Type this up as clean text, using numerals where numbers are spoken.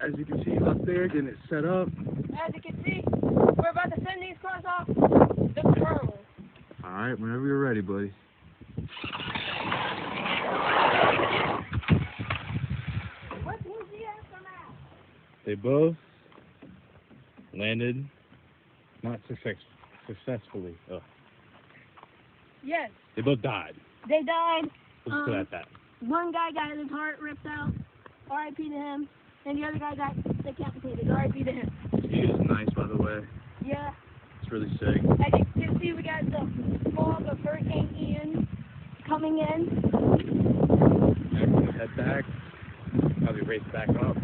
as you can see, he's up there getting it set up. As you can see, we're about to send these cars off the colonel. All right, whenever you're ready, buddy. What's the aftermath? They both landed not successfully. Ugh. Yes. They both died. They died. Let's put it at that. One guy got his heart ripped out, R.I.P. to him, and the other guy got decapitated, R.I.P. to him. He is nice, by the way. Yeah. It's really sick. As you can see, we got the fog of Hurricane Ian coming in. Now we're gonna head back. Probably race back up.